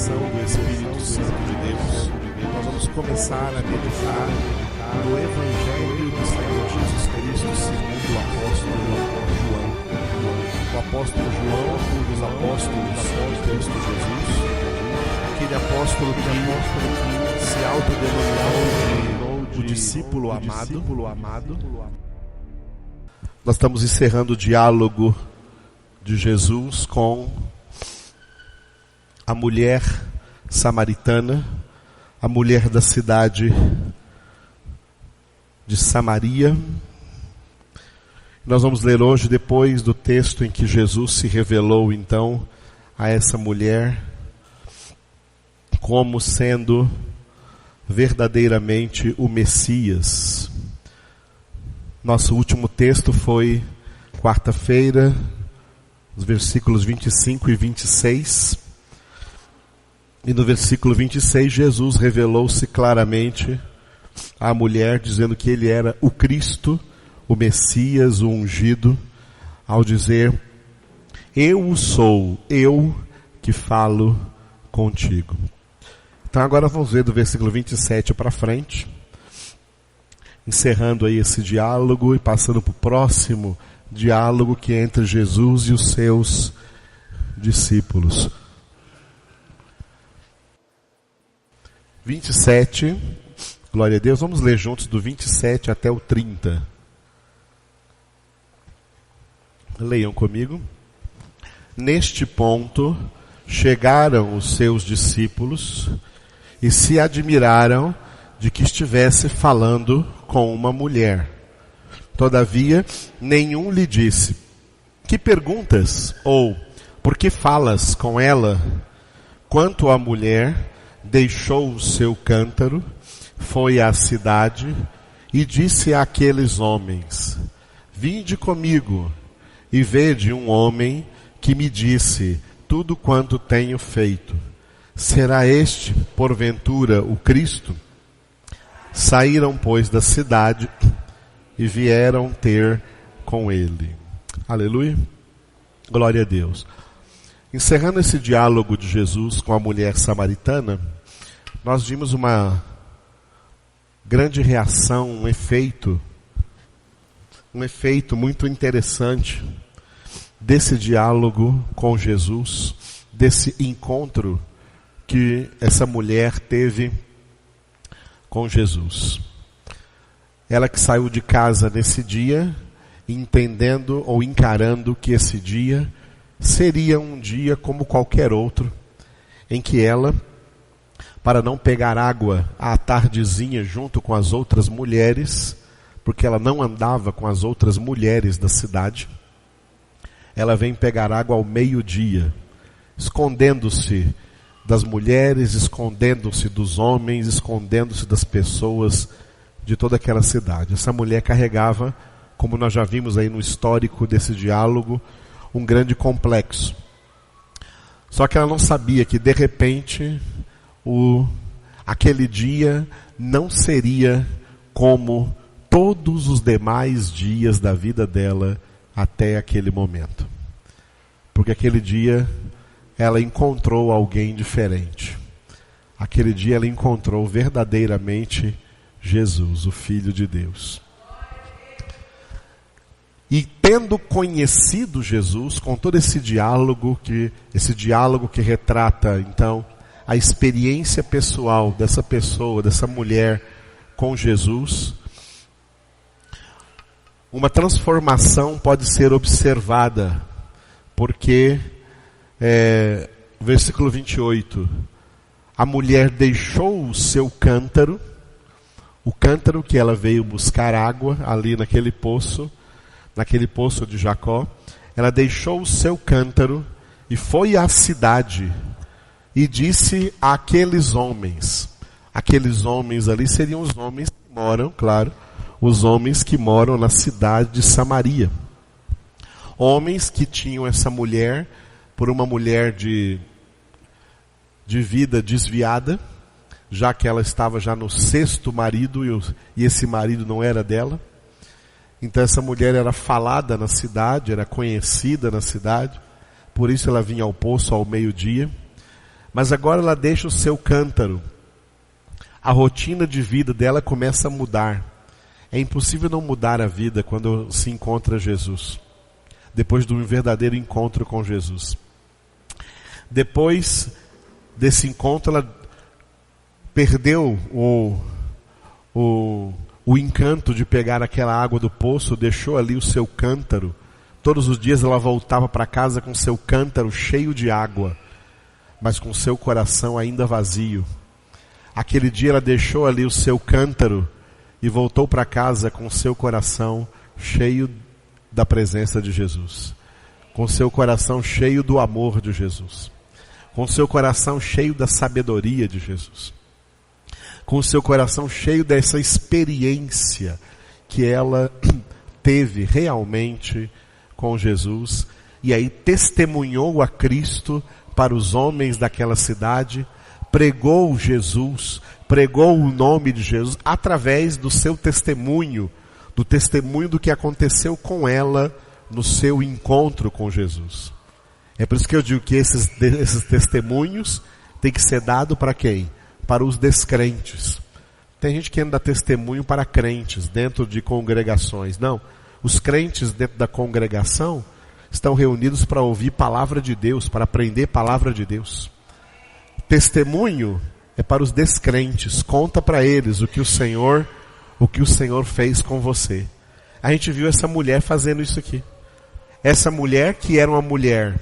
ação do Espírito Santo de Deus, nós vamos começar a meditar no Evangelho do Senhor Jesus Cristo segundo o apóstolo João. O apóstolo João, um dos apóstolos de Cristo Jesus, aquele apóstolo que se autodenominou de o discípulo amado. Nós estamos encerrando o diálogo de Jesus com a mulher samaritana, a mulher da cidade de Samaria. Nós vamos ler hoje, depois do texto em que Jesus se revelou então a essa mulher como sendo verdadeiramente o Messias. Nosso último texto foi quarta-feira, os versículos 25 e 26. E no versículo 26, Jesus revelou-se claramente à mulher, dizendo que ele era o Cristo, o Messias, o ungido, ao dizer: eu sou, eu que falo contigo. Então agora vamos ver do versículo 27 para frente, encerrando aí esse diálogo e passando para o próximo diálogo que é entre Jesus e os seus discípulos. 27, glória a Deus, vamos ler juntos do 27 até o 30. Leiam comigo. Neste ponto, chegaram os seus discípulos e se admiraram de que estivesse falando com uma mulher. Todavia, nenhum lhe disse: que perguntas? Ou, por que falas com ela? Quanto à mulher, deixou o seu cântaro, foi à cidade e disse àqueles homens: vinde comigo e vede um homem que me disse tudo quanto tenho feito. Será este, porventura, o Cristo? Saíram, pois, da cidade e vieram ter com ele. Aleluia. Glória a Deus. Encerrando esse diálogo de Jesus com a mulher samaritana, nós vimos uma grande reação, um efeito muito interessante desse diálogo com Jesus, desse encontro que essa mulher teve com Jesus. Ela que saiu de casa nesse dia, entendendo ou encarando que esse dia seria um dia como qualquer outro, em que ela, para não pegar água à tardezinha junto com as outras mulheres, porque ela não andava com as outras mulheres da cidade, ela vem pegar água ao meio-dia, escondendo-se das mulheres, escondendo-se dos homens, escondendo-se das pessoas de toda aquela cidade. Essa mulher carregava, como nós já vimos aí no histórico desse diálogo, um grande complexo. Só que ela não sabia que, de repente, aquele dia não seria como todos os demais dias da vida dela até aquele momento. Porque aquele dia ela encontrou alguém diferente. Aquele dia ela encontrou verdadeiramente Jesus, o Filho de Deus. E tendo conhecido Jesus, com todo esse diálogo que retrata então a experiência pessoal dessa pessoa, dessa mulher com Jesus, uma transformação pode ser observada, porque versículo 28, a mulher deixou o seu cântaro, o cântaro que ela veio buscar água ali naquele poço de Jacó. Ela deixou o seu cântaro e foi à cidade e disse àqueles homens ali seriam os homens que moram, claro, os homens que moram na cidade de Samaria. Homens que tinham essa mulher por uma mulher de vida desviada, já que ela estava já no 6º marido e esse marido não era dela. Então essa mulher era falada na cidade, era conhecida na cidade, por isso ela vinha ao poço ao meio-dia. Mas agora ela deixa o seu cântaro. A rotina de vida dela começa a mudar. É impossível não mudar a vida quando se encontra Jesus. Depois de um verdadeiro encontro com Jesus. Depois desse encontro, ela perdeu o encanto de pegar aquela água do poço, deixou ali o seu cântaro. Todos os dias ela voltava para casa com seu cântaro cheio de água, mas com seu coração ainda vazio. Aquele dia ela deixou ali o seu cântaro e voltou para casa com seu coração cheio da presença de Jesus, com seu coração cheio do amor de Jesus, com seu coração cheio da sabedoria de Jesus, com seu coração cheio dessa experiência que ela teve realmente com Jesus, e aí testemunhou a Cristo para os homens daquela cidade, pregou Jesus, pregou o nome de Jesus através do seu testemunho, do testemunho do que aconteceu com ela no seu encontro com Jesus. É por isso que eu digo que esses testemunhos têm que ser dados para quem? Para os descrentes. Tem gente que anda testemunho para crentes dentro de congregações. Não, os crentes dentro da congregação estão reunidos para ouvir palavra de Deus, para aprender palavra de Deus. Testemunho é para os descrentes. Conta para eles o que o Senhor fez com você. A gente viu essa mulher fazendo isso aqui. Essa mulher que era uma mulher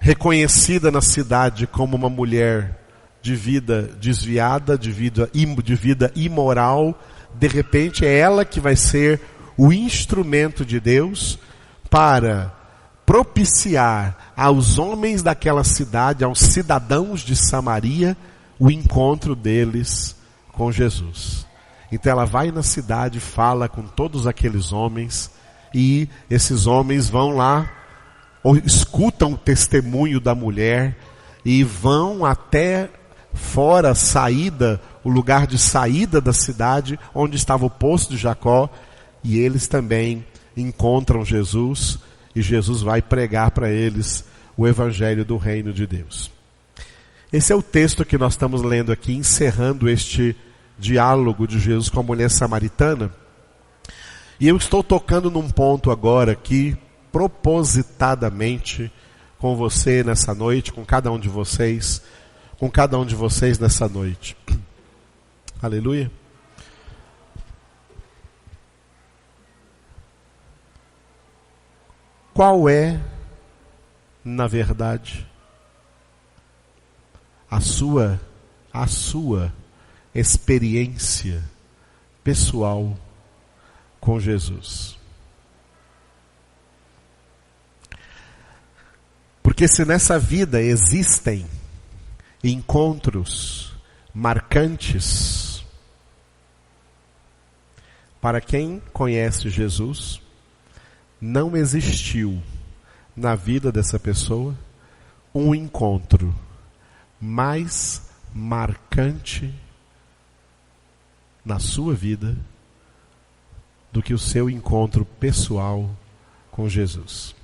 reconhecida na cidade como uma mulher de vida desviada, de vida imoral, de repente é ela que vai ser o instrumento de Deus para propiciar aos homens daquela cidade, aos cidadãos de Samaria, o encontro deles com Jesus. Então ela vai na cidade, fala com todos aqueles homens, e esses homens vão lá, ou escutam o testemunho da mulher, e vão até fora, o lugar de saída da cidade, onde estava o poço de Jacó, e eles também encontram Jesus, e Jesus vai pregar para eles o evangelho do reino de Deus. Esse é o texto que nós estamos lendo aqui, encerrando este diálogo de Jesus com a mulher samaritana. E eu estou tocando num ponto agora aqui, propositadamente, com você nessa noite, com cada um de vocês nessa noite. Aleluia. Qual é, na verdade, a sua experiência pessoal com Jesus? Porque se nessa vida existem encontros marcantes, para quem conhece Jesus, não existiu na vida dessa pessoa um encontro mais marcante na sua vida do que o seu encontro pessoal com Jesus.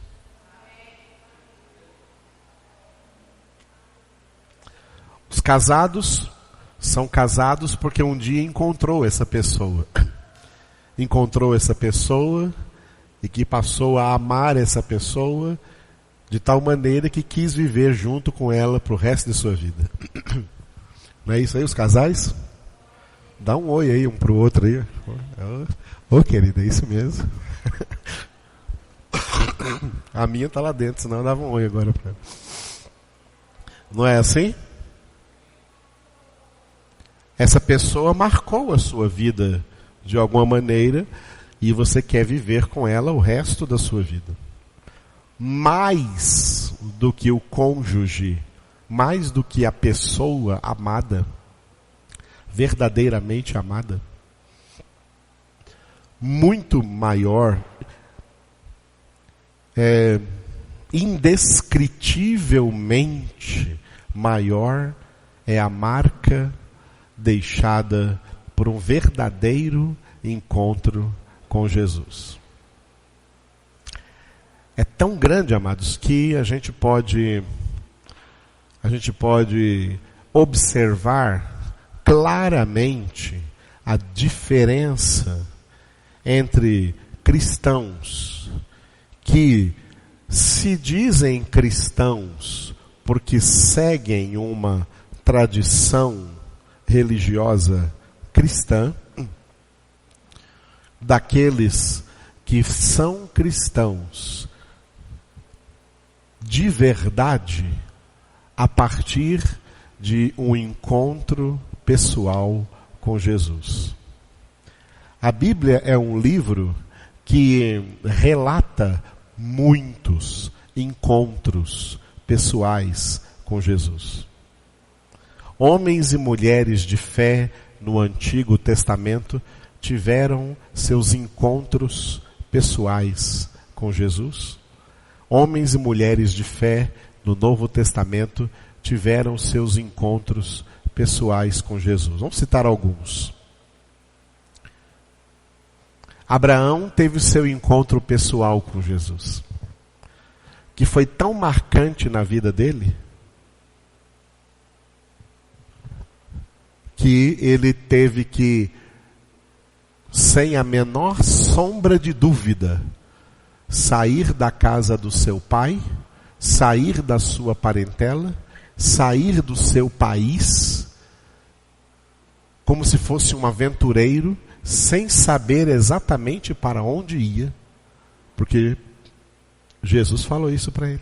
Os casados são casados porque um dia encontrou essa pessoa. Encontrou essa pessoa e que passou a amar essa pessoa de tal maneira que quis viver junto com ela para o resto de sua vida. Não é isso aí, os casais? Dá um oi aí um para o outro aí. Ô querida, é isso mesmo. A minha está lá dentro, senão eu dava um oi agora para ela. Não é assim? Essa pessoa marcou a sua vida de alguma maneira e você quer viver com ela o resto da sua vida. Mais do que o cônjuge, mais do que a pessoa amada, verdadeiramente amada, muito maior, indescritivelmente maior é a marca deixada por um verdadeiro encontro com Jesus. É tão grande, amados, que a gente pode a gente pode observar claramente a diferença entre cristãos que se dizem cristãos porque seguem uma tradição religiosa cristã, daqueles que são cristãos de verdade a partir de um encontro pessoal com Jesus. A Bíblia é um livro que relata muitos encontros pessoais com Jesus. Homens e mulheres de fé no Antigo Testamento tiveram seus encontros pessoais com Jesus. Homens e mulheres de fé no Novo Testamento tiveram seus encontros pessoais com Jesus. Vamos citar alguns. Abraão teve o seu encontro pessoal com Jesus, que foi tão marcante na vida dele, que ele teve que, sem a menor sombra de dúvida, sair da casa do seu pai, sair da sua parentela, sair do seu país, como se fosse um aventureiro, sem saber exatamente para onde ia, porque Jesus falou isso para ele.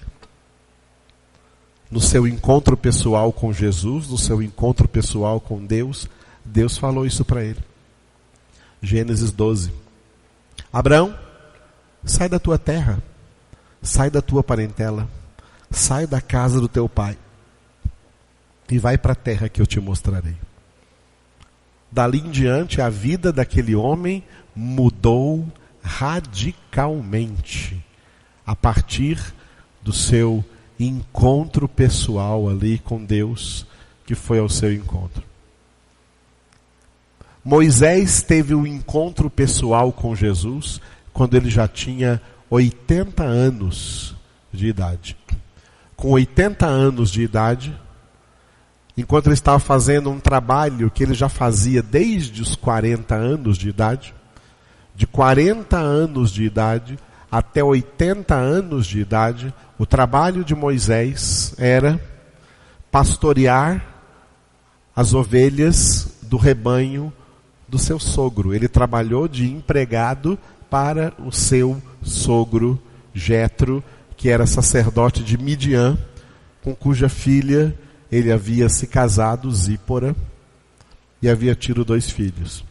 No seu encontro pessoal com Jesus, no seu encontro pessoal com Deus, Deus falou isso para ele. Gênesis 12. Abraão, sai da tua terra, sai da tua parentela, sai da casa do teu pai e vai para a terra que eu te mostrarei. Dali em diante, a vida daquele homem mudou radicalmente a partir do seu encontro pessoal ali com Deus, que foi ao seu encontro. Moisés teve um encontro pessoal com Jesus quando ele já tinha 80 anos de idade. Com 80 anos de idade, enquanto ele estava fazendo um trabalho que ele já fazia desde os 40 anos de idade, de 40 anos de idade até 80 anos de idade, o trabalho de Moisés era pastorear as ovelhas do rebanho do seu sogro. Ele trabalhou de empregado para o seu sogro Jetro, que era sacerdote de Midian, com cuja filha ele havia se casado, Zípora, e havia tido 2 filhos.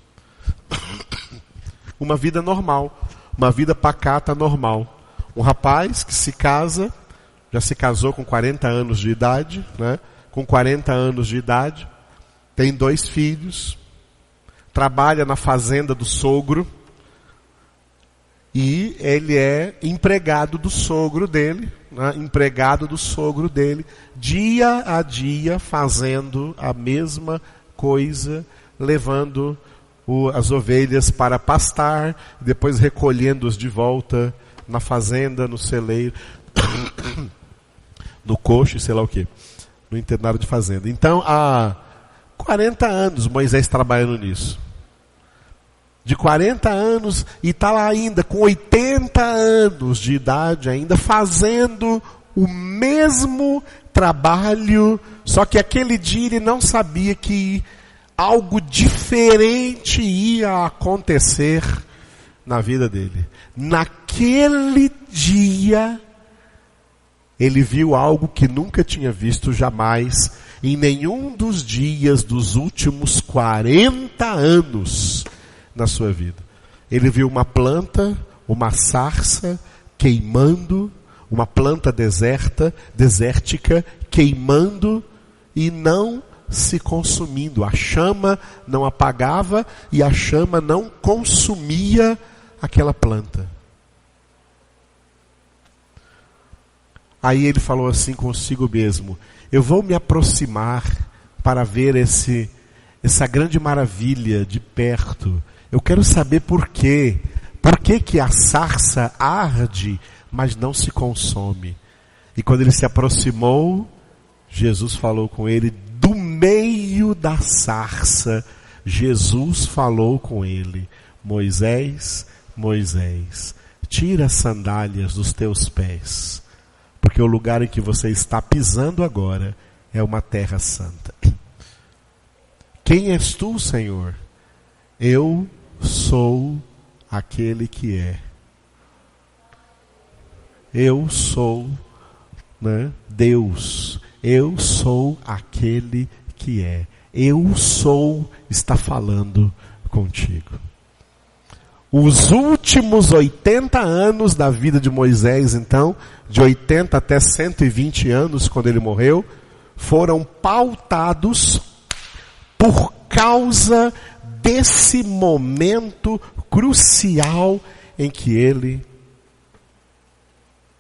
Uma vida normal, uma vida pacata normal. Um rapaz que se casa, já se casou com 40 anos de idade, né? Com 40 anos de idade, tem 2 filhos, trabalha na fazenda do sogro, e ele é empregado do sogro dele, né? Empregado do sogro dele, dia a dia fazendo a mesma coisa, levando as ovelhas para pastar, depois recolhendo-os de volta na fazenda, no celeiro, no coxo, sei lá o que, no internado de fazenda. Então, há 40 anos Moisés trabalhando nisso. De 40 anos, e está lá ainda, com 80 anos de idade, ainda fazendo o mesmo trabalho, só que aquele dia ele não sabia que algo diferente ia acontecer na vida dele. Naquele dia, ele viu algo que nunca tinha visto jamais, em nenhum dos dias dos últimos 40 anos na sua vida. Ele viu uma planta, uma sarça queimando, uma planta desértica, queimando e não se consumindo. A chama não apagava e a chama não consumia aquela planta. Aí ele falou assim consigo mesmo: eu vou me aproximar para ver essa grande maravilha de perto. Eu quero saber por quê. Por que que a sarça arde, mas não se consome? E quando ele se aproximou, Jesus falou com ele do meio da sarça. Jesus falou com ele: Moisés, Moisés, tira as sandálias dos teus pés, porque o lugar em que você está pisando agora é uma terra santa. Quem és tu, Senhor? Eu sou aquele que é. Eu sou, Deus. Eu sou aquele que é. Eu sou, está falando contigo. Os últimos 80 anos da vida de Moisés, então, de 80 até 120 anos, quando ele morreu, foram pautados por causa desse momento crucial em que ele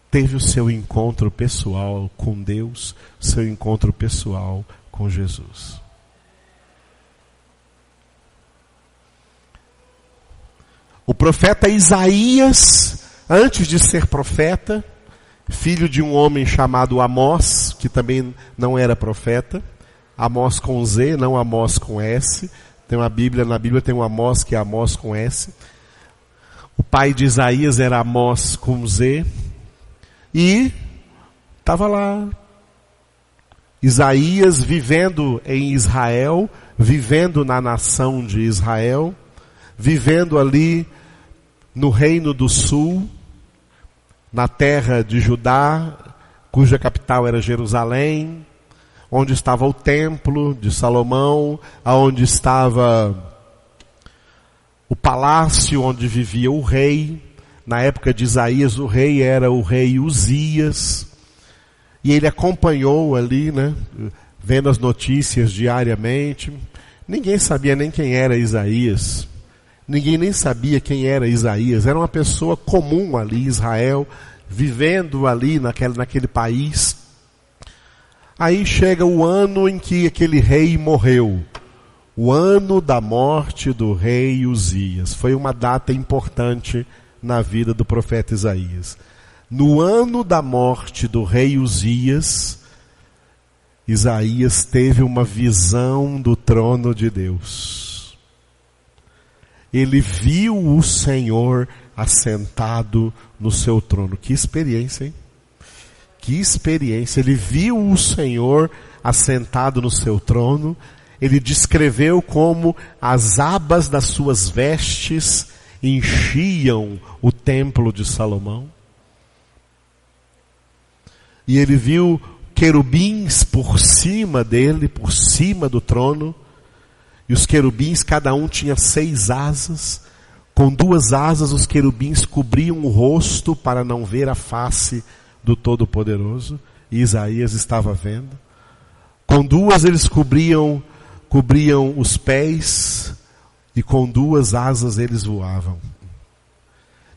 teve o seu encontro pessoal com Deus, seu encontro pessoal com Jesus. O profeta Isaías, antes de ser profeta, filho de um homem chamado Amós, que também não era profeta, Amós com Z, não Amós com S. Tem uma Bíblia, na Bíblia tem um Amós que é Amós com S. O pai de Isaías era Amós com Z. E estava lá Isaías vivendo em Israel, vivendo na nação de Israel, vivendo ali no reino do sul, na terra de Judá, cuja capital era Jerusalém, onde estava o templo de Salomão, aonde estava o palácio onde vivia o rei. Na época de Isaías, o rei era o rei Uzias. E ele acompanhou ali, vendo as notícias diariamente. Ninguém sabia nem quem era Isaías. Ninguém nem sabia quem era Isaías. Era uma pessoa comum ali, Israel, vivendo ali naquele país. Aí chega o ano em que aquele rei morreu. O ano da morte do rei Uzias. Foi uma data importante na vida do profeta Isaías. No ano da morte do rei Uzias, Isaías teve uma visão do trono de Deus. Ele viu o Senhor assentado no seu trono. Que experiência, hein? Que experiência. Ele viu o Senhor assentado no seu trono. Ele descreveu como as abas das suas vestes enchiam o templo de Salomão. E ele viu querubins por cima dele, por cima do trono. E os querubins, cada um tinha 6 asas. Com 2 asas os querubins cobriam o rosto para não ver a face do Todo-Poderoso. E Isaías estava vendo. Com 2 eles cobriam os pés. E com 2 asas eles voavam.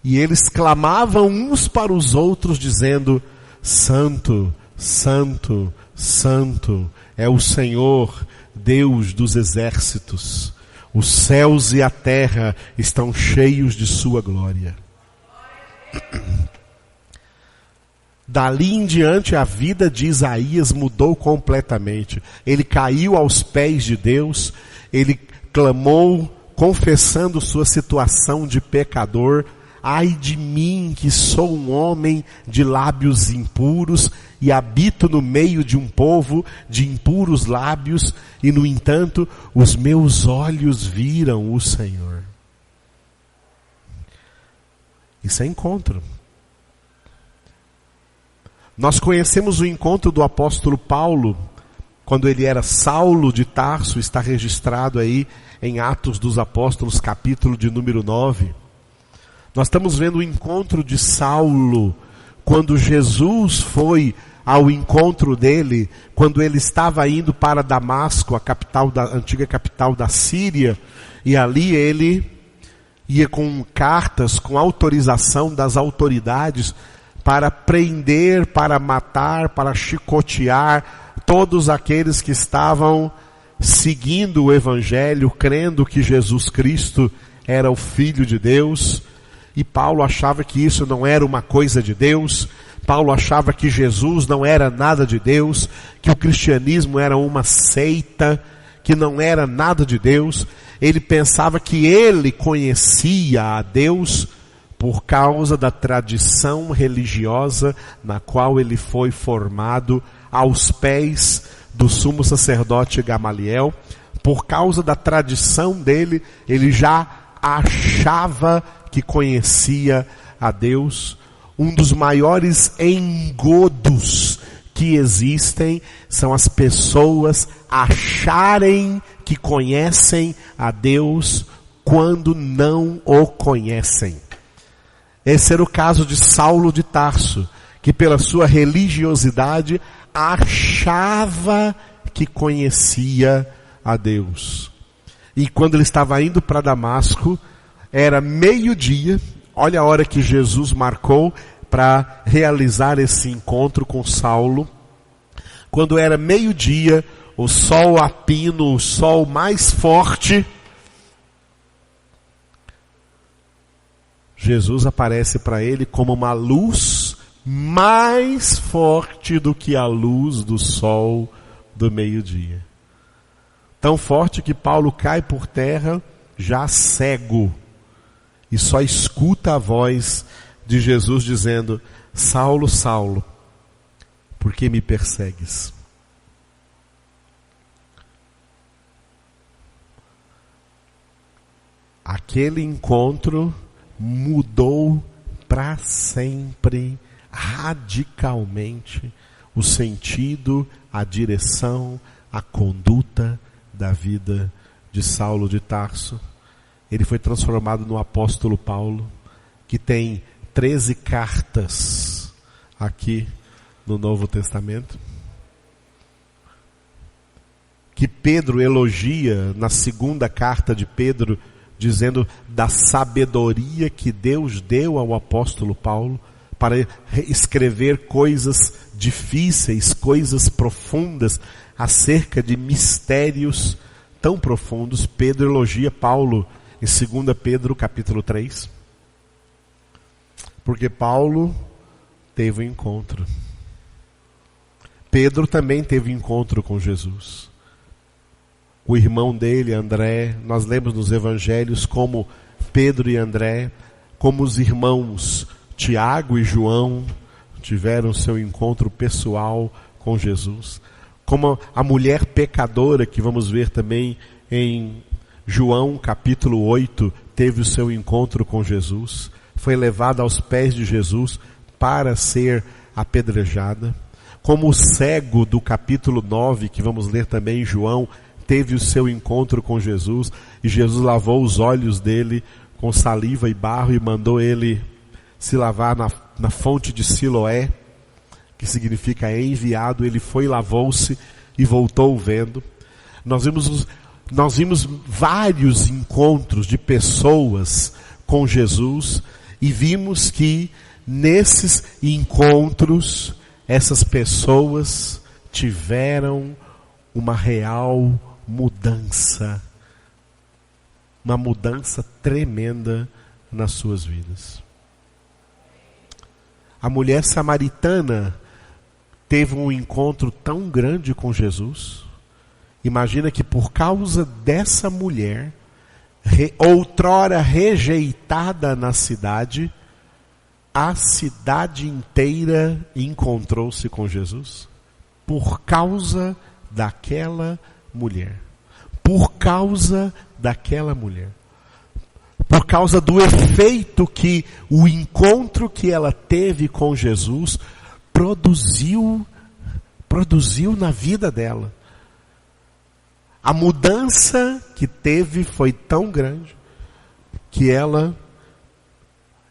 E eles clamavam uns para os outros dizendo: Santo, Santo, Santo é o Senhor, Deus dos exércitos. Os céus e a terra estão cheios de sua glória. Dali em diante a vida de Isaías mudou completamente. Ele caiu aos pés de Deus, ele clamou, confessando sua situação de pecador. Ai de mim, que sou um homem de lábios impuros e habito no meio de um povo de impuros lábios, e no entanto os meus olhos viram o Senhor. Isso é encontro. Nós conhecemos o encontro do apóstolo Paulo, quando ele era Saulo de Tarso, está registrado aí em Atos dos Apóstolos, capítulo de número 9. Nós estamos vendo o encontro de Saulo, quando Jesus foi ao encontro dele, quando ele estava indo para Damasco, a antiga capital da Síria, e ali ele ia com cartas, com autorização das autoridades, para prender, para matar, para chicotear todos aqueles que estavam seguindo o Evangelho, crendo que Jesus Cristo era o Filho de Deus. E Paulo achava que isso não era uma coisa de Deus. Paulo achava que Jesus não era nada de Deus, que o cristianismo era uma seita, que não era nada de Deus. Ele pensava que ele conhecia a Deus por causa da tradição religiosa na qual ele foi formado aos pés do sumo sacerdote Gamaliel. Por causa da tradição dele, ele já achava que conhecia a Deus. Um dos maiores engodos que existem são as pessoas acharem que conhecem a Deus quando não o conhecem. Esse era o caso de Saulo de Tarso, que pela sua religiosidade achava que conhecia a Deus. E quando ele estava indo para Damasco, era meio-dia, olha a hora que Jesus marcou para realizar esse encontro com Saulo. Quando era meio-dia, o sol a pino, o sol mais forte, Jesus aparece para ele como uma luz mais forte do que a luz do sol do meio-dia. Tão forte que Paulo cai por terra, já cego, e só escuta a voz de Jesus dizendo: Saulo, Saulo, por que me persegues? Aquele encontro mudou para sempre, radicalmente, o sentido, a direção, a conduta da vida de Saulo de Tarso. Ele foi transformado no apóstolo Paulo, que tem 13 cartas aqui no Novo Testamento, que Pedro elogia na segunda carta de Pedro, dizendo da sabedoria que Deus deu ao apóstolo Paulo para escrever coisas difíceis, coisas profundas, acerca de mistérios tão profundos. Pedro elogia Paulo em 2 Pedro capítulo 3, porque Paulo teve um encontro. Pedro também teve um encontro com Jesus. O irmão dele, André, nós lemos nos evangelhos como Pedro e André, como os irmãos Tiago e João tiveram seu encontro pessoal com Jesus, como a mulher pecadora, que vamos ver também em João capítulo 8, teve o seu encontro com Jesus, foi levada aos pés de Jesus para ser apedrejada, como o cego do capítulo 9, que vamos ler também em João, teve o seu encontro com Jesus, e Jesus lavou os olhos dele com saliva e barro e mandou ele se lavar na fonte de Siloé, que significa enviado. Ele foi, lavou-se e voltou vendo. Nós vimos vários encontros de pessoas com Jesus, e vimos que nesses encontros essas pessoas tiveram uma real mudança, uma mudança tremenda nas suas vidas. A mulher samaritana teve um encontro tão grande com Jesus. Imagina que por causa dessa mulher, outrora rejeitada na cidade, a cidade inteira encontrou-se com Jesus. Por causa daquela mulher. Por causa daquela mulher. Por causa do efeito que o encontro que ela teve com Jesus produziu na vida dela. A mudança que teve foi tão grande que ela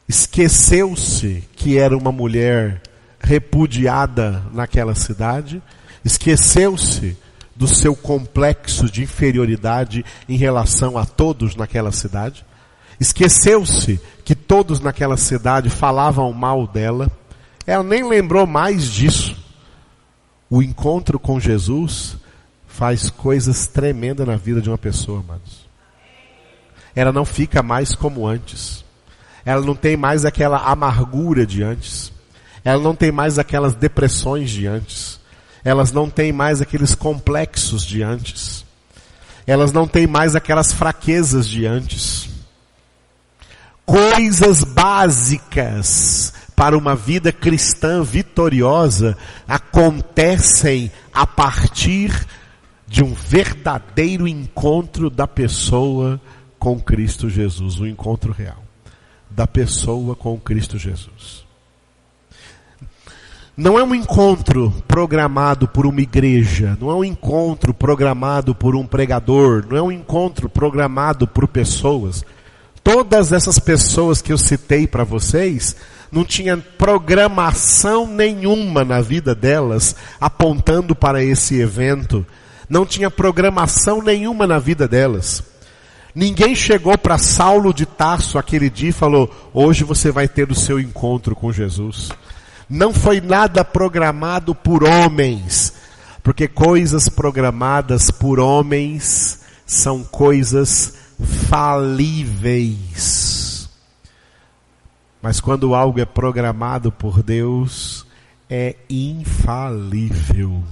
esqueceu-se que era uma mulher repudiada naquela cidade, esqueceu-se do seu complexo de inferioridade em relação a todos naquela cidade, esqueceu-se que todos naquela cidade falavam mal dela, ela nem lembrou mais disso. O encontro com Jesus faz coisas tremendas na vida de uma pessoa, amados. Ela não fica mais como antes. Ela não tem mais aquela amargura de antes. Ela não tem mais aquelas depressões de antes. Elas não têm mais aqueles complexos de antes. Elas não têm mais aquelas fraquezas de antes. Coisas básicas para uma vida cristã vitoriosa acontecem a partir de um verdadeiro encontro da pessoa com Cristo Jesus, um encontro real da pessoa com Cristo Jesus. Não é um encontro programado por uma igreja, não é um encontro programado por um pregador, não é um encontro programado por pessoas. Todas essas pessoas que eu citei para vocês, não tinha programação nenhuma na vida delas apontando para esse evento. Não tinha programação nenhuma na vida delas. Ninguém chegou para Saulo de Tarso aquele dia e falou: hoje você vai ter o seu encontro com Jesus. Não foi nada programado por homens, porque coisas programadas por homens são coisas falíveis. Mas quando algo é programado por Deus, é infalível.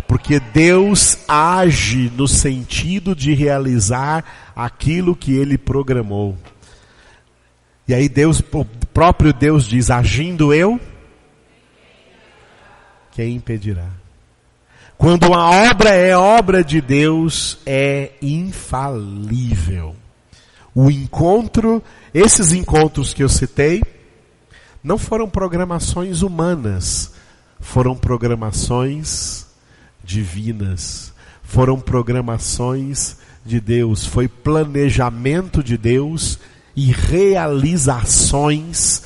Porque Deus age no sentido de realizar aquilo que Ele programou. E aí o próprio Deus diz: agindo eu, quem impedirá? Quando uma obra é obra de Deus, é infalível. Esses encontros que eu citei, não foram programações humanas, foram programações divinas, foram programações de Deus, foi planejamento de Deus e realizações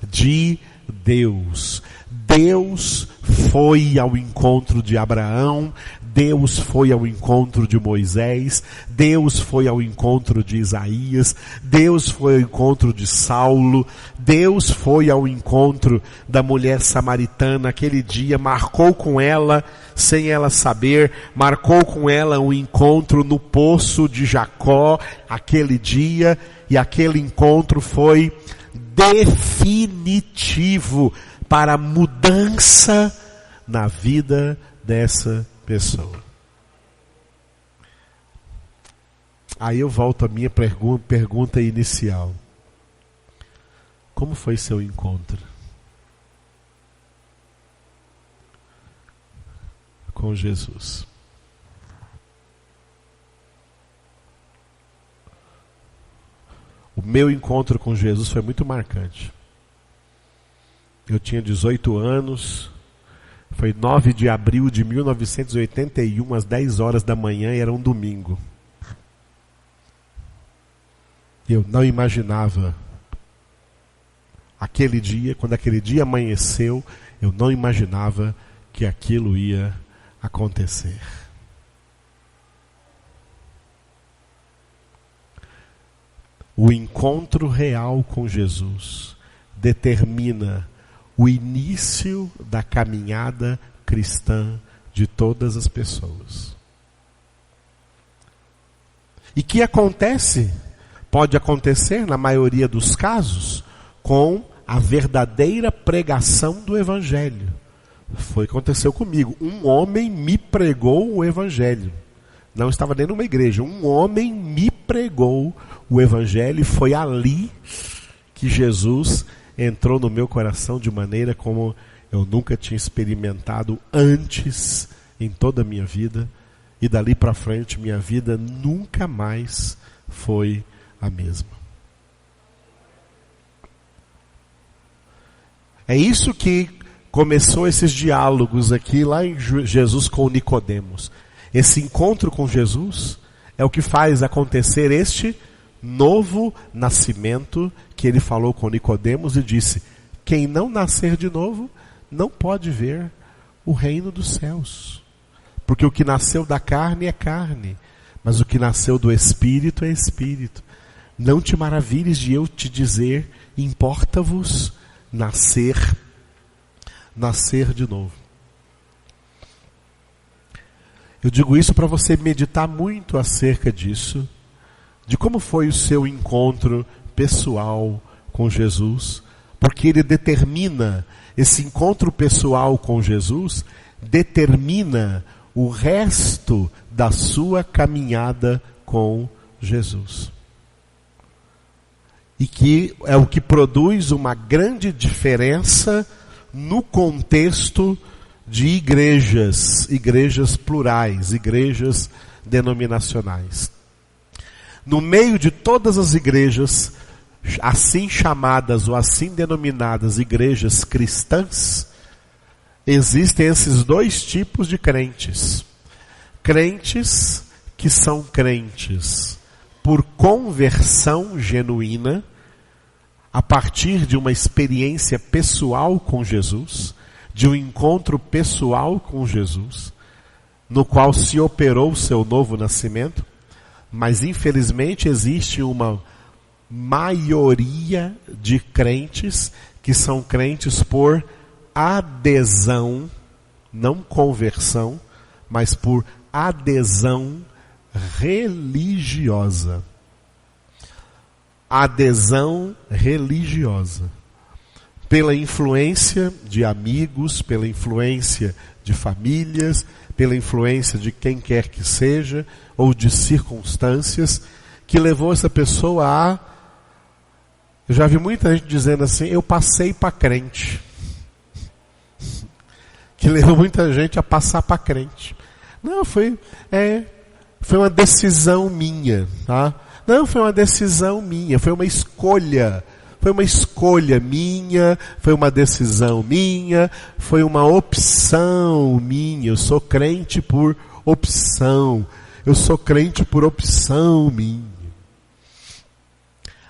de Deus. Deus foi ao encontro de Abraão, Deus foi ao encontro de Moisés, Deus foi ao encontro de Isaías, Deus foi ao encontro de Saulo, Deus foi ao encontro da mulher samaritana aquele dia, marcou com ela, sem ela saber, marcou com ela um encontro no poço de Jacó, aquele dia, e aquele encontro foi definitivo para a mudança na vida dessa pessoa. Aí eu volto à minha pergunta inicial. Como foi seu encontro com Jesus? O meu encontro com Jesus foi muito marcante. Eu tinha 18 anos, foi 9 de abril de 1981, às 10 horas da manhã, e era um domingo. Eu não imaginava aquele dia, quando aquele dia amanheceu, eu não imaginava que aquilo ia acontecer. O encontro real com Jesus determina o início da caminhada cristã de todas as pessoas. E que acontece, pode acontecer na maioria dos casos, com a verdadeira pregação do Evangelho. Foi o que aconteceu comigo. Um homem me pregou o Evangelho. Não estava dentro de uma igreja. Um homem me pregou o Evangelho e foi ali que Jesus entrou no meu coração de maneira como eu nunca tinha experimentado antes em toda a minha vida. E dali para frente minha vida nunca mais foi a mesma. É isso que começou esses diálogos aqui lá em Jesus com Nicodemos. Esse encontro com Jesus é o que faz acontecer este novo nascimento que ele falou com Nicodemos e disse: quem não nascer de novo não pode ver o reino dos céus. Porque o que nasceu da carne é carne, mas o que nasceu do Espírito é Espírito. Não te maravilhes de eu te dizer, importa-vos nascer de novo. Eu digo isso para você meditar muito acerca disso, de como foi o seu encontro pessoal com Jesus, Porque ele determina, esse encontro pessoal com Jesus, determina o resto da sua caminhada com Jesus. E que é o que produz uma grande diferença no contexto de igrejas plurais, igrejas denominacionais. No meio de todas as igrejas, assim chamadas ou assim denominadas igrejas cristãs, existem esses dois tipos de crentes. Crentes que são crentes por conversão genuína, a partir de uma experiência pessoal com Jesus, de um encontro pessoal com Jesus, no qual se operou o seu novo nascimento, mas infelizmente existe uma maioria de crentes que são crentes por adesão, não conversão, mas por adesão religiosa. Adesão religiosa. Pela influência de amigos, pela influência de famílias, pela influência de quem quer que seja, ou de circunstâncias, que levou essa pessoa a... Eu já vi muita gente dizendo assim, eu passei para crente. Que levou muita gente a passar para crente. Não, foi uma decisão minha, tá? Não, foi uma decisão minha, foi uma escolha. Foi uma escolha minha, foi uma decisão minha, foi uma opção minha. Eu sou crente por opção. Eu sou crente por opção minha.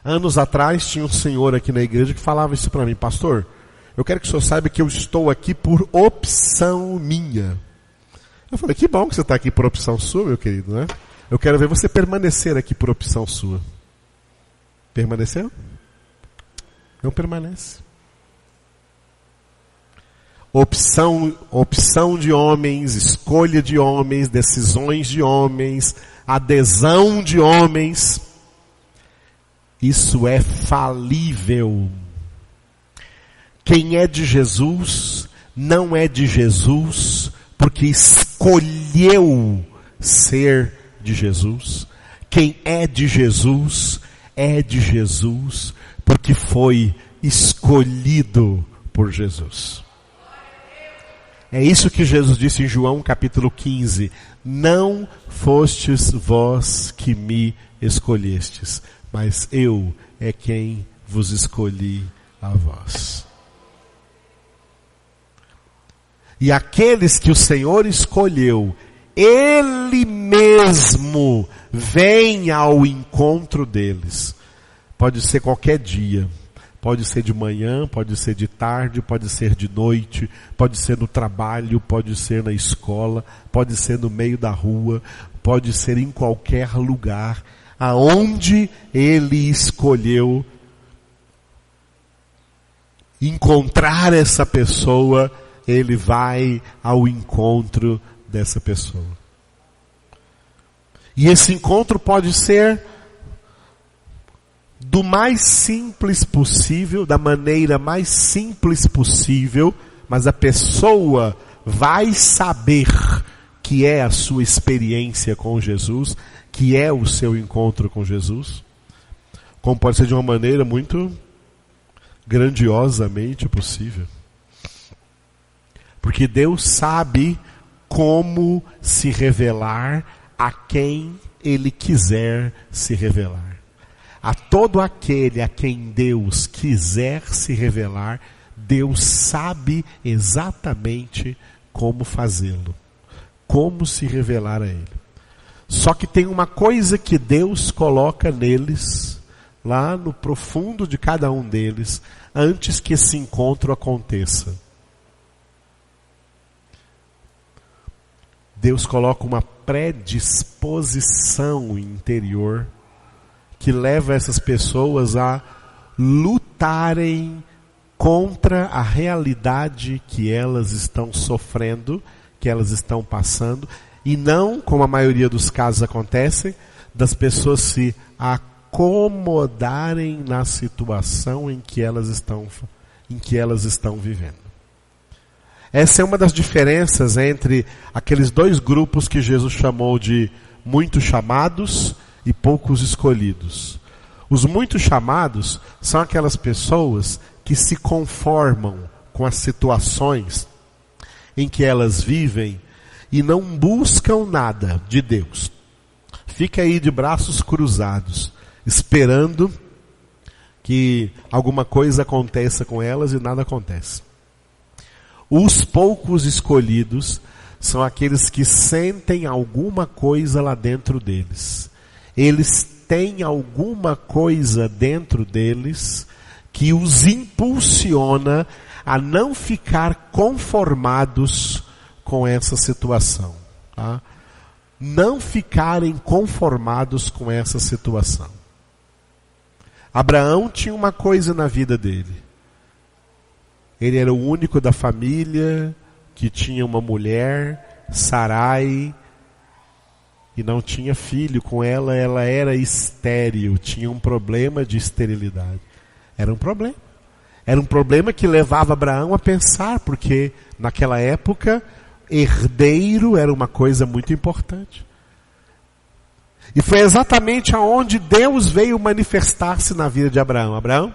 Anos atrás tinha um senhor aqui na igreja que falava isso para mim: pastor, eu quero que o senhor saiba que eu estou aqui por opção minha. Eu falei: que bom que você está aqui por opção sua, meu querido, né? Eu quero ver você permanecer aqui por opção sua. Permaneceu? Não permanece. Opção de homens, escolha de homens, decisões de homens, adesão de homens. Isso é falível. Quem é de Jesus, não é de Jesus porque escolheu ser de Jesus. Quem é de Jesus porque foi escolhido por Jesus. É isso que Jesus disse em João capítulo 15. Não fostes vós que me escolhestes, mas eu é quem vos escolhi a vós. E aqueles que o Senhor escolheu, Ele mesmo vem ao encontro deles. Pode ser qualquer dia. Pode ser de manhã, pode ser de tarde, pode ser de noite, pode ser no trabalho, pode ser na escola, pode ser no meio da rua, pode ser em qualquer lugar. Aonde Ele escolheu encontrar essa pessoa, Ele vai ao encontro dessa pessoa. E esse encontro pode ser do mais simples possível, da maneira mais simples possível, mas a pessoa vai saber que é a sua experiência com Jesus, que é o seu encontro com Jesus, como pode ser de uma maneira muito grandiosamente possível. Porque Deus sabe como se revelar a quem Ele quiser se revelar. A todo aquele a quem Deus quiser se revelar, Deus sabe exatamente como fazê-lo, como se revelar a Ele. Só que tem uma coisa que Deus coloca neles, lá no profundo de cada um deles, antes que esse encontro aconteça. Deus coloca uma predisposição interior que leva essas pessoas a lutarem contra a realidade que elas estão sofrendo, que elas estão passando, e não, como a maioria dos casos acontece, das pessoas se acomodarem na situação em que elas estão em que elas estão vivendo. Essa é uma das diferenças entre aqueles dois grupos que Jesus chamou de muitos chamados e poucos escolhidos. Os muitos chamados são aquelas pessoas que se conformam com as situações em que elas vivem e não buscam nada de Deus. Fica aí de braços cruzados, esperando que alguma coisa aconteça com elas e nada acontece. Os poucos escolhidos são aqueles que sentem alguma coisa lá dentro deles. Eles têm alguma coisa dentro deles que os impulsiona a não ficar conformados com essa situação. Tá? Não ficarem conformados com essa situação. Abraão tinha uma coisa na vida dele. Ele era o único da família que tinha uma mulher, Sarai, e não tinha filho com ela. Ela era estéril, tinha um problema de esterilidade. Era um problema. Era um problema que levava Abraão a pensar, porque naquela época, herdeiro era uma coisa muito importante. E foi exatamente aonde Deus veio manifestar-se na vida de Abraão. Abraão,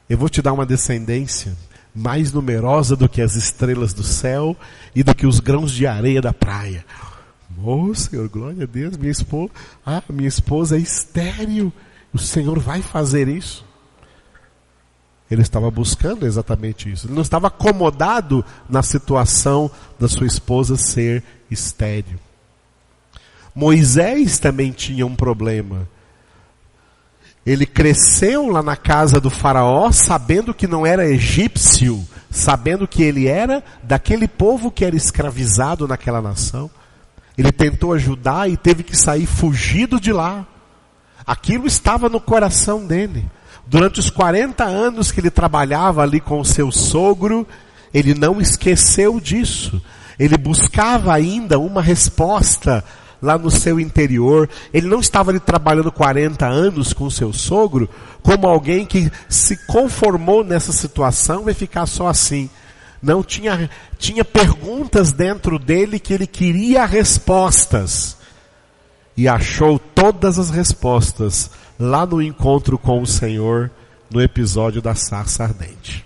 eu vou te dar uma descendência mais numerosa do que as estrelas do céu e do que os grãos de areia da praia. Oh, Senhor, glória a Deus, minha esposa é estéril. O Senhor vai fazer isso. Ele estava buscando exatamente isso. Ele não estava acomodado na situação da sua esposa ser estéril. Moisés também tinha um problema. Ele cresceu lá na casa do faraó, sabendo que não era egípcio, sabendo que ele era daquele povo que era escravizado naquela nação. Ele tentou ajudar e teve que sair fugido de lá. Aquilo estava no coração dele. Durante os 40 anos que ele trabalhava ali com o seu sogro, ele não esqueceu disso. Ele buscava ainda uma resposta lá no seu interior. Ele não estava ali trabalhando 40 anos com o seu sogro como alguém que se conformou nessa situação, vai ficar só assim. Não, tinha perguntas dentro dele que ele queria respostas. E achou todas as respostas lá no encontro com o Senhor, no episódio da sarça ardente.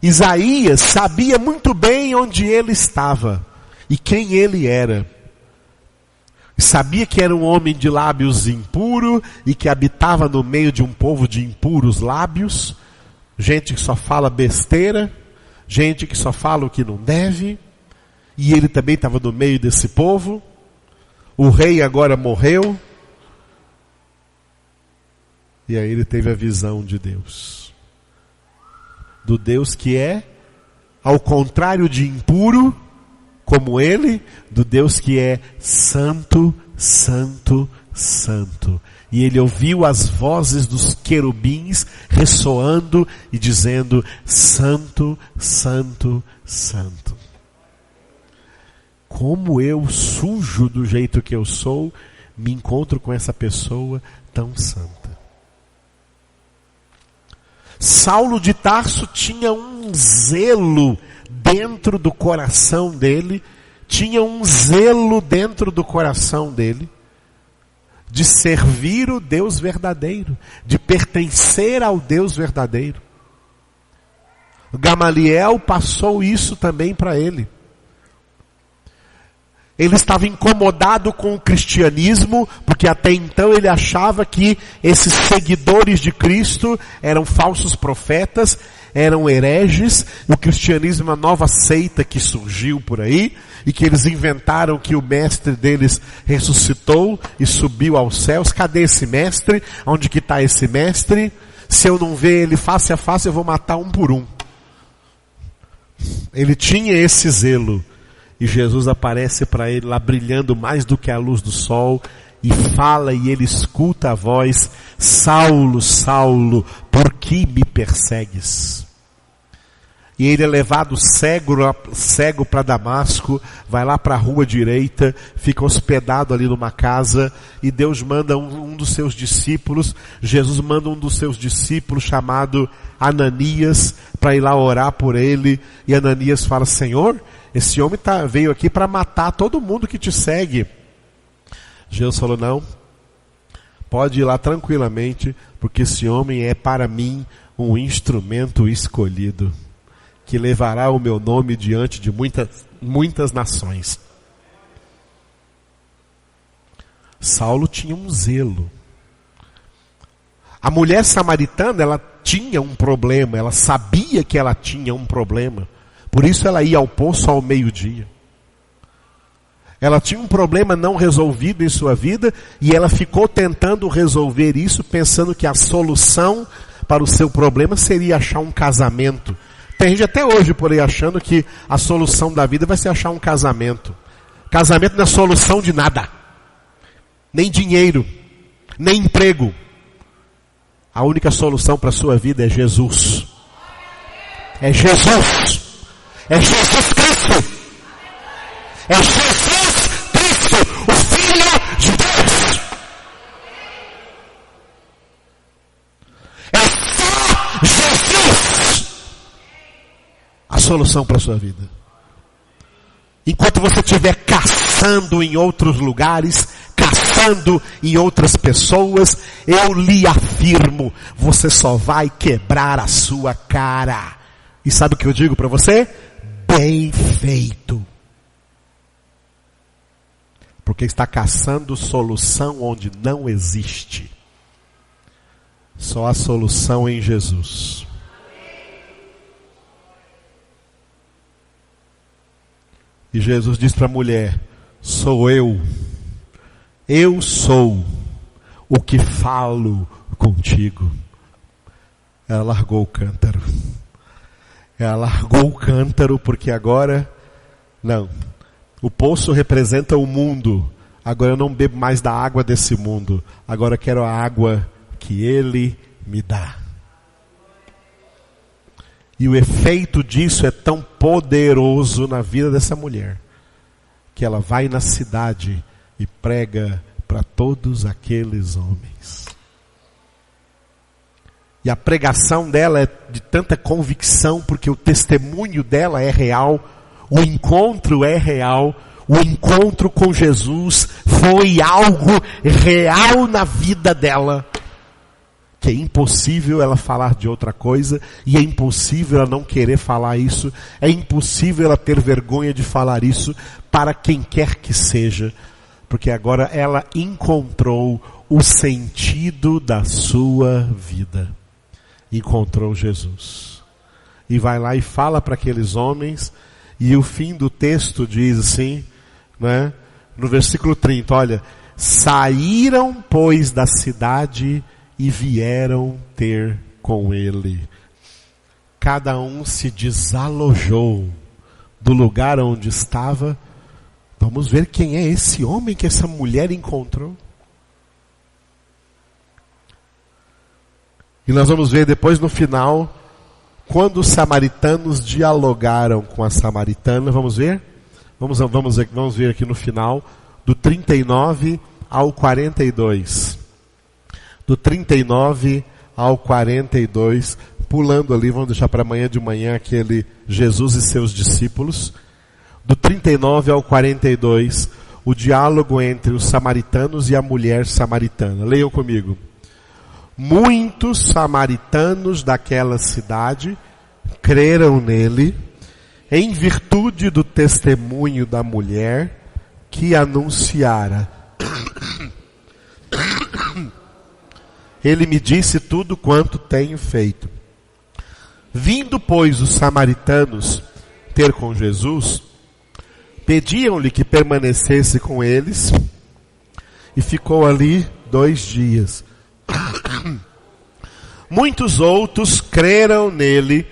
Isaías sabia muito bem onde ele estava e quem ele era. Sabia que era um homem de lábios impuro e que habitava no meio de um povo de impuros lábios, gente que só fala besteira, gente que só fala o que não deve, e ele também estava no meio desse povo. O rei agora morreu, e aí ele teve a visão de Deus. Do Deus que é, ao contrário de impuro, como ele, do Deus que é santo, santo, santo. E ele ouviu as vozes dos querubins ressoando e dizendo: santo, santo, santo. Como eu, sujo do jeito que eu sou, me encontro com essa pessoa tão santa. Saulo de Tarso tinha um zelo dentro do coração dele, de servir o Deus verdadeiro, de pertencer ao Deus verdadeiro. Gamaliel passou isso também para ele. Ele estava incomodado com o cristianismo, porque até então ele achava que esses seguidores de Cristo eram falsos profetas, eram hereges. O cristianismo é uma nova seita que surgiu por aí, e que eles inventaram que o mestre deles ressuscitou e subiu aos céus. Cadê esse mestre? Onde que está esse mestre? Se eu não ver ele face a face, eu vou matar um por um. Ele tinha esse zelo. E Jesus aparece para ele lá brilhando mais do que a luz do sol, e fala, e ele escuta a voz: Saulo, Saulo, por que me persegues? E ele é levado cego para Damasco, vai lá para a rua direita, fica hospedado ali numa casa, e Deus manda um dos seus discípulos, Jesus manda um dos seus discípulos chamado Ananias, para ir lá orar por ele, e Ananias fala: Senhor, esse homem veio aqui para matar todo mundo que te segue. Jesus falou: não, pode ir lá tranquilamente, porque esse homem é para mim um instrumento escolhido, que levará o meu nome diante de muitas nações. Saulo tinha um zelo. A mulher samaritana, ela tinha um problema, ela sabia que ela tinha um problema. Por isso ela ia ao poço ao meio-dia. Ela tinha um problema não resolvido em sua vida, e ela ficou tentando resolver isso, pensando que a solução para o seu problema seria achar um casamento. Tem gente até hoje por aí achando que a solução da vida vai ser achar um casamento. Casamento não é solução de nada. Nem dinheiro, nem emprego. A única solução para a sua vida é Jesus. É Jesus. É Jesus Cristo. É Jesus Cristo, o Filho de Deus. É só Jesus a solução para a sua vida. Enquanto você estiver caçando em outros lugares, caçando em outras pessoas, eu lhe afirmo, você só vai quebrar a sua cara. E sabe o que eu digo para você? Bem feito. Porque está caçando solução onde não existe. Só há solução em Jesus. E Jesus diz para a mulher: sou eu sou o que falo contigo. Ela largou o cântaro. Ela largou o cântaro porque agora, não, o poço representa o mundo. Agora eu não bebo mais da água desse mundo. Agora eu quero a água que Ele me dá. E o efeito disso é tão poderoso na vida dessa mulher, que ela vai na cidade e prega para todos aqueles homens. E a pregação dela é de tanta convicção, porque o testemunho dela é real, o encontro é real, o encontro com Jesus foi algo real na vida dela, que é impossível ela falar de outra coisa, e é impossível ela não querer falar isso, é impossível ela ter vergonha de falar isso para quem quer que seja, porque agora ela encontrou o sentido da sua vida. Encontrou Jesus. E vai lá e fala para aqueles homens, e o fim do texto diz assim, né? No versículo 30, olha: saíram, pois, da cidade e vieram ter com ele. Cada um se desalojou do lugar onde estava. Vamos ver quem é esse homem que essa mulher encontrou. E nós vamos ver depois no final, quando os samaritanos dialogaram com a samaritana. Vamos ver? Vamos ver aqui no final, do 39 ao 42. Do 39 ao 42, pulando ali, vamos deixar para amanhã de manhã aquele Jesus e seus discípulos. Do 39 ao 42, o diálogo entre os samaritanos e a mulher samaritana. Leiam comigo. Muitos samaritanos daquela cidade creram nele, em virtude do testemunho da mulher que anunciara. Ele me disse tudo quanto tenho feito. Vindo, pois, os samaritanos ter com Jesus, pediam-lhe que permanecesse com eles, e ficou ali 2 dias. Muitos outros creram nele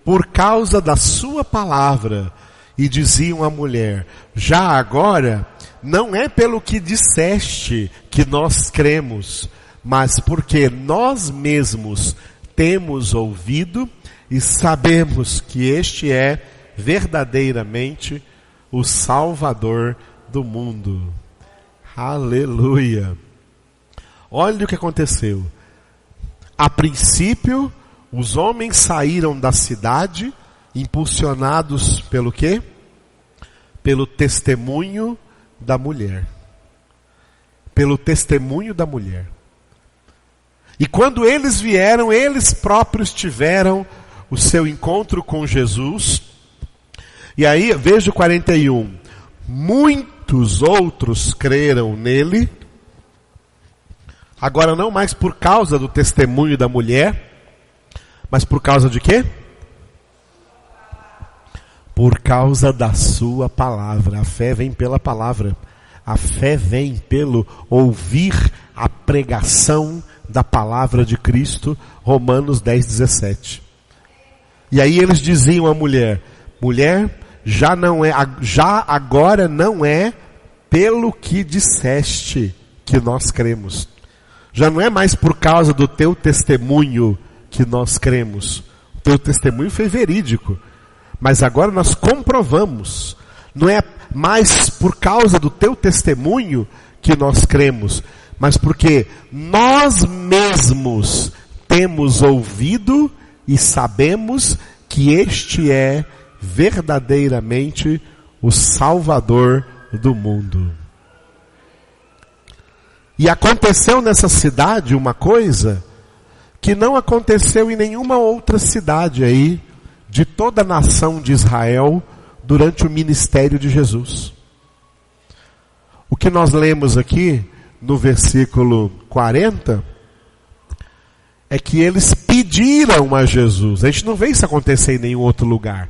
por causa da sua palavra, e diziam à mulher: já agora, não é pelo que disseste que nós cremos, mas porque nós mesmos temos ouvido e sabemos que este é verdadeiramente o Salvador do mundo. Aleluia! Olha o que aconteceu. A princípio, os homens saíram da cidade, impulsionados pelo quê? Pelo testemunho da mulher. Pelo testemunho da mulher. E quando eles vieram, eles próprios tiveram o seu encontro com Jesus. E aí, veja o 41. Muitos outros creram nele. Agora não mais por causa do testemunho da mulher, mas por causa de quê? Por causa da sua palavra. A fé vem pela palavra. A fé vem pelo ouvir a pregação da palavra de Cristo. Romanos 10:17. E aí eles diziam à mulher: mulher, já agora não é pelo que disseste que nós cremos. Já não é mais por causa do teu testemunho que nós cremos. O teu testemunho foi verídico. Mas agora nós comprovamos. Não é mais por causa do teu testemunho que nós cremos, mas porque nós mesmos temos ouvido e sabemos que este é verdadeiramente o Salvador do mundo. E aconteceu nessa cidade uma coisa que não aconteceu em nenhuma outra cidade aí, de toda a nação de Israel, durante o ministério de Jesus. O que nós lemos aqui, no versículo 40, é que eles pediram a Jesus. A gente não vê isso acontecer em nenhum outro lugar.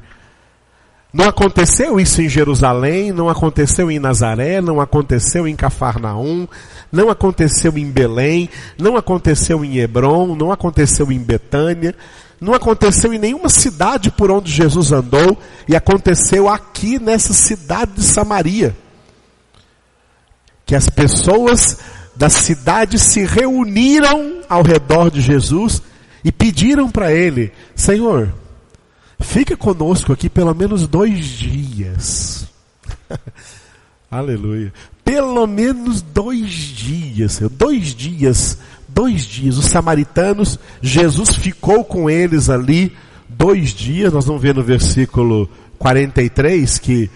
Não aconteceu isso em Jerusalém, não aconteceu em Nazaré, não aconteceu em Cafarnaum, não aconteceu em Belém, não aconteceu em Hebrom, não aconteceu em Betânia, não aconteceu em nenhuma cidade por onde Jesus andou, e aconteceu aqui nessa cidade de Samaria. Que as pessoas da cidade se reuniram ao redor de Jesus e pediram para ele: Senhor, fica conosco aqui pelo menos 2 dias. Aleluia. Pelo menos 2 dias, Senhor. 2 dias. 2 dias. Os samaritanos, Jesus ficou com eles ali 2 dias. Nós vamos ver no versículo 43 que,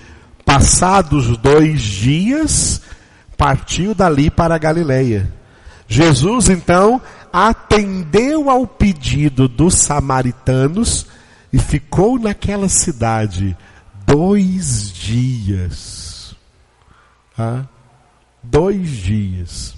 passados 2 dias, partiu dali para a Galileia. Jesus, então, atendeu ao pedido dos samaritanos e ficou naquela cidade 2 dias. 2 dias.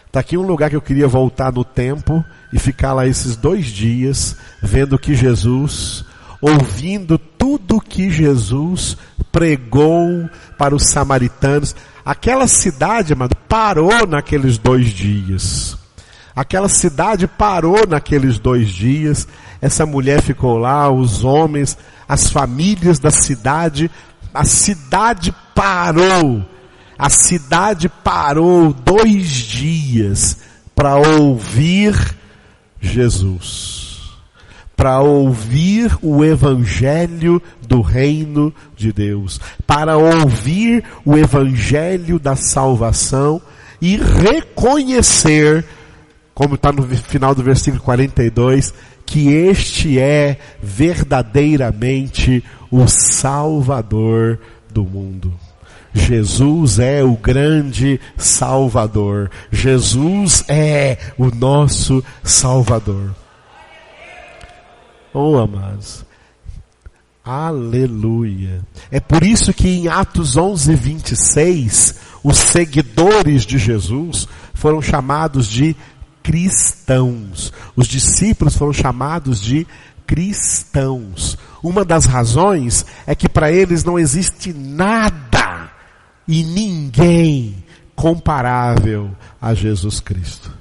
Está aqui um lugar que eu queria voltar no tempo e ficar lá esses 2 dias, vendo que Jesus, ouvindo tudo que Jesus pregou para os samaritanos. Aquela cidade, amado, parou naqueles 2 dias. Aquela cidade parou naqueles 2 dias. Essa mulher ficou lá, os homens, as famílias da cidade. A cidade parou. A cidade parou 2 dias para ouvir Jesus. Para ouvir o evangelho do reino de Deus. Para ouvir o evangelho da salvação e reconhecer, como está no final do versículo 42, que este é verdadeiramente o Salvador do mundo. Jesus é o grande Salvador. Jesus é o nosso Salvador. Oh, amados. Aleluia. É por isso que em Atos 11:26, os seguidores de Jesus foram chamados de cristãos. Os discípulos foram chamados de cristãos. Uma das razões é que para eles não existe nada e ninguém comparável a Jesus Cristo.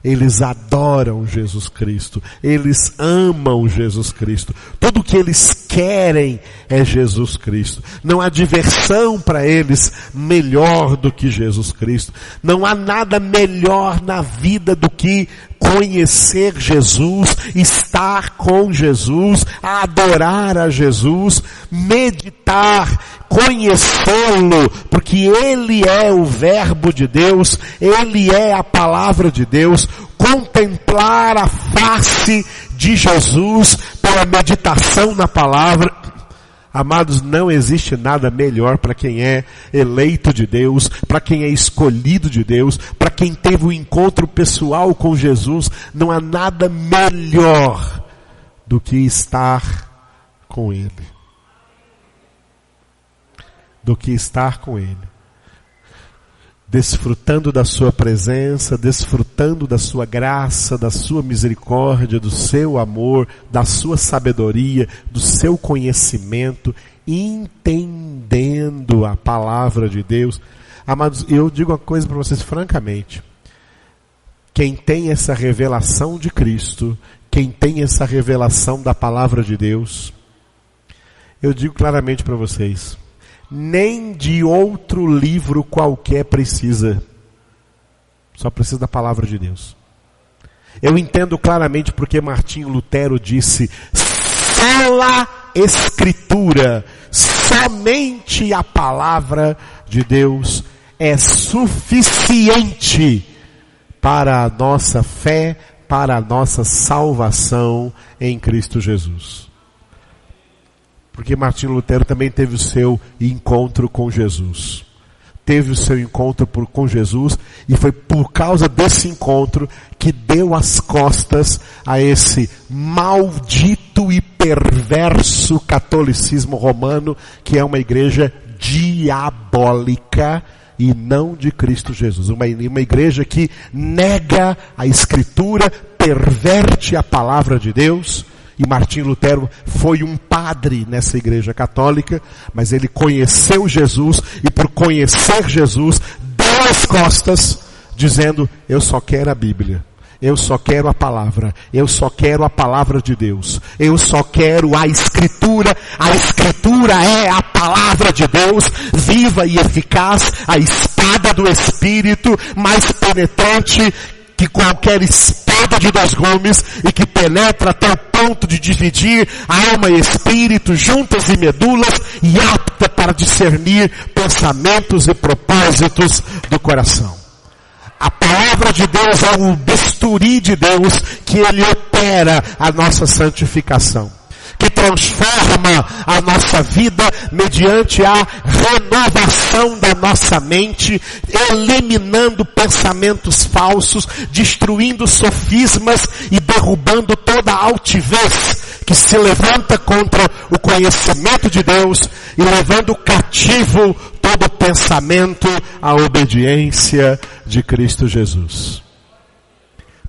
Eles adoram Jesus Cristo. Eles amam Jesus Cristo. Tudo que eles querem é Jesus Cristo. Não há diversão para eles melhor do que Jesus Cristo. Não há nada melhor na vida do que conhecer Jesus, estar com Jesus, adorar a Jesus, meditar, conhecê-lo, porque Ele é o Verbo de Deus, Ele é a Palavra de Deus, contemplar a face de Jesus pela meditação na Palavra. Amados, não existe nada melhor para quem é eleito de Deus, para quem é escolhido de Deus, para quem teve um encontro pessoal com Jesus. Não há nada melhor do que estar com Ele. Do que estar com Ele. Desfrutando da sua presença, desfrutando da sua graça, da sua misericórdia, do seu amor, da sua sabedoria, do seu conhecimento, entendendo a palavra de Deus. Amados, eu digo uma coisa para vocês francamente. Quem tem essa revelação de Cristo, quem tem essa revelação da palavra de Deus, eu digo claramente para vocês, nem de outro livro qualquer precisa. Só precisa da palavra de Deus. Eu entendo claramente porque Martinho Lutero disse: sola Escritura, somente a palavra de Deus é suficiente para a nossa fé, para a nossa salvação em Cristo Jesus. Porque Martinho Lutero também teve o seu encontro com Jesus. Teve o seu encontro com Jesus e foi por causa desse encontro que deu as costas a esse maldito e perverso catolicismo romano, que é uma igreja diabólica e não de Cristo Jesus. Uma igreja que nega a Escritura, perverte a palavra de Deus. E Martinho Lutero foi um padre nessa igreja católica, mas ele conheceu Jesus e por conhecer Jesus, deu as costas, dizendo: eu só quero a Bíblia, eu só quero a palavra, eu só quero a palavra de Deus, eu só quero a Escritura é a palavra de Deus, viva e eficaz, a espada do Espírito, mais penetrante que qualquer espada de 2 gumes, e que penetra até o ponto de dividir alma e espírito, juntas e medulas, e apta para discernir pensamentos e propósitos do coração. A palavra de Deus é o bisturi de Deus, que Ele opera a nossa santificação, que transforma a nossa vida mediante a renovação da nossa mente, eliminando pensamentos falsos, destruindo sofismas e derrubando toda a altivez que se levanta contra o conhecimento de Deus e levando cativo todo pensamento à obediência de Cristo Jesus.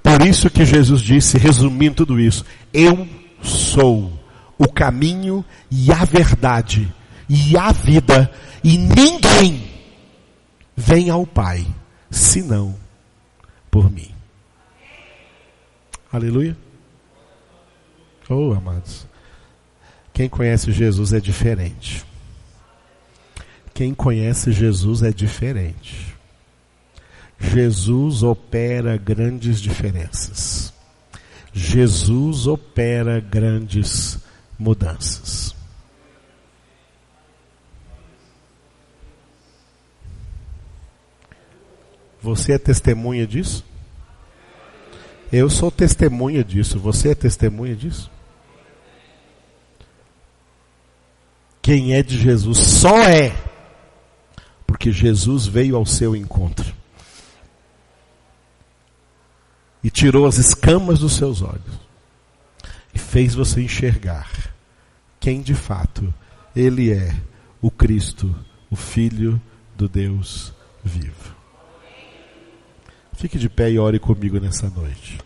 Por isso que Jesus disse, resumindo tudo isso: eu sou o caminho e a verdade e a vida, e ninguém vem ao Pai senão por mim. Aleluia. Oh, amados, quem conhece Jesus é diferente. Quem conhece Jesus é diferente. Jesus opera grandes diferenças. Jesus opera grandes mudanças. Você é testemunha disso? Eu sou testemunha disso. Você é testemunha disso? Quem é de Jesus só é porque Jesus veio ao seu encontro e tirou as escamas dos seus olhos e fez você enxergar quem de fato Ele é, o Cristo, o Filho do Deus vivo. Fique de pé e ore comigo nessa noite.